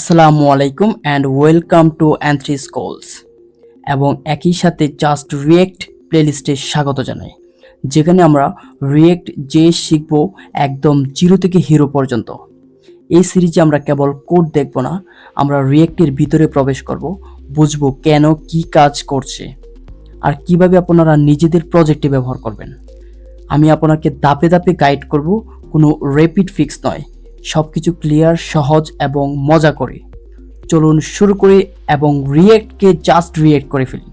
আসসালামু আলাইকুম and welcome to অ্যান্থ্রি schools এবং একই সাথে জাস্ট রিয়েক্ট প্লেলিস্টে স্বাগত জানাই, যেখানে আমরা রিয়েক্ট যে শিখব একদম জিরো থেকে হিরো পর্যন্ত। এই সিরিজে আমরা কেবল কোড দেখব না, আমরা রিয়েক্টের ভিতরে প্রবেশ করব, বুঝব কেন কি কাজ করছে আর কিভাবে আপনারা নিজেদের প্রজেক্টে ব্যবহার করবেন। আমি আপনাকে ধাপে ধাপে গাইড করব, কোনো র্যাপিড ফিক্স নয়, সবকিছু ক্লিয়ার, সহজ এবং মজা করে। চলুন শুরু করি এবং রিয়েক্টকে জাস্ট রিয়েক্ট করে ফেলি।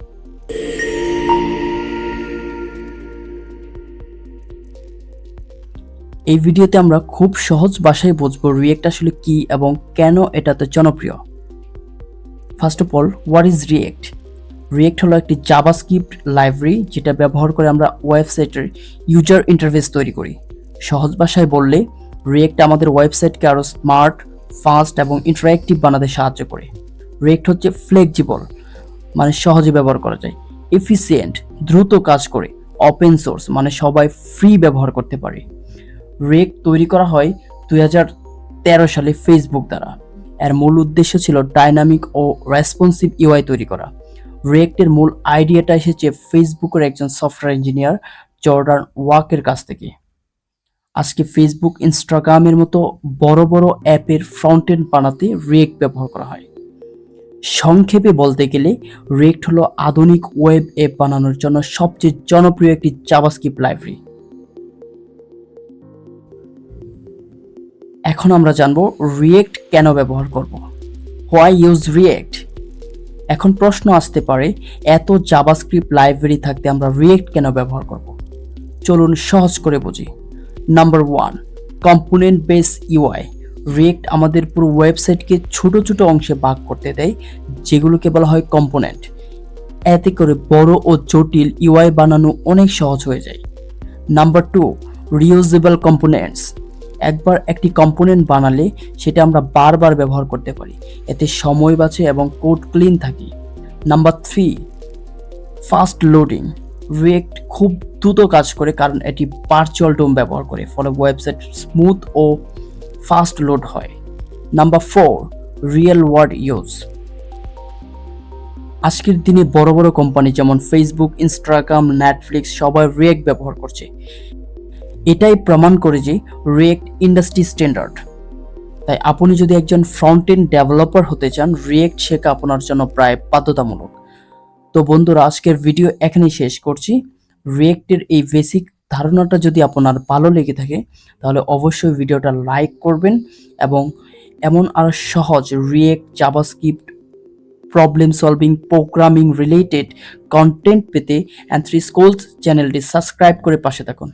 এই ভিডিওতে আমরা খুব সহজ ভাষায় বুঝবো রিয়েক্ট আসলে কি এবং কেন এটা এত জনপ্রিয়। First of all, what is react? React হলো একটি জাভাস্ক্রিপ্ট লাইব্রেরি যেটা ব্যবহার করে আমরা ওয়েবসাইটের ইউজার ইন্টারফেস তৈরি করি। সহজ ভাষায় বললে, রিয়েক্ট আমাদের ওয়েবসাইটকে আরও স্মার্ট, ফাস্ট এবং ইন্টারঅ্যাক্টিভ বানাতে সাহায্য করে। রিয়েক্ট হচ্ছে ফ্লেক্সিবল, মানে সহজে ব্যবহার করা যায়। এফিসিয়েন্ট, দ্রুত কাজ করে। ওপেন সোর্স, মানে সবাই ফ্রি ব্যবহার করতে পারে। রিয়েক্ট তৈরি করা হয় 2013 সালে ফেসবুক দ্বারা। এর মূল উদ্দেশ্য ছিল ডাইনামিক ও রেসপন্সিভ ইউআই তৈরি করা। রিয়েক্টের মূল আইডিয়াটা এসেছে ফেসবুকের একজন সফটওয়্যার ইঞ্জিনিয়ার জর্ডান ওয়াকের কাছ থেকে। আজকে ফেসবুক, ইনস্টাগ্রামের মতো বড় বড় অ্যাপের ফ্রন্ট এন্ড বানাতে রিয়েক্ট ব্যবহার করা হয়। সংক্ষেপে বলতে গেলে, রিয়েক্ট হলো আধুনিক ওয়েব অ্যাপ বানানোর জন্য সবচেয়ে জনপ্রিয় একটি জাভাস্ক্রিপ্ট লাইব্রেরি। এখন আমরা জানবো রিয়েক্ট কেন ব্যবহার করব। Why use react? এখন প্রশ্ন আসতে পারে, এত জাভাস্ক্রিপ্ট লাইব্রেরি থাকতে আমরা রিয়েক্ট কেন ব্যবহার করব? চলুন সহজ করে বুঝি। Number 1, component base UI. React আমাদের পুরো ওয়েবসাইটকে ছোট ছোট অংশে ভাগ করতে দেয়, যেগুলোকে বলা হয় কম্পোনেন্ট। এতে করে বড় ও জটিল ইউআই বানানো অনেক সহজ হয়ে যায়। Number 2, reusable components. একবার একটি কম্পোনেন্ট বানালে সেটা আমরা বারবার ব্যবহার করতে পারি, এতে সময় বাঁচে এবং কোড ক্লিন থাকে। Number 3, fast loading. রিয়েক্ট খুব দ্রুত কাজ করে কারণ এটি ভার্চুয়াল ডোম ব্যবহার করে, ফলে ওয়েবসাইট স্মুথ ও ফাস্ট লোড হয়। Number 4, real world use. আজকের দিনে বড় বড় কোম্পানি যেমন ফেসবুক, ইনস্টাগ্রাম, নেটফ্লিক্স সবাই রিয়েক্ট ব্যবহার করছে। এটাই প্রমাণ করে যে রিয়েক্ট ইন্ডাস্ট্রি স্ট্যান্ডার্ড। তাই আপনি যদি একজন ফ্রন্ট এন্ড ডেভেলপার হতে চান, রিয়েক্ট শেখা আপনার জন্য প্রায় বাধ্যতামূলক। তো বন্ধুরা, আজকের ভিডিও এখানেই শেষ করছি। রিয়েক্টের এই বেসিক ধারণাটা যদি আপনার ভালো লেগে থাকে, তাহলে অবশ্যই ভিডিওটা লাইক করবেন এবং এমন আরও সহজ react, JavaScript, problem solving, programming related content পেতে অ্যান্থ্রি স্কুলস চ্যানেলটি সাবস্ক্রাইব করে পাশে থাকুন।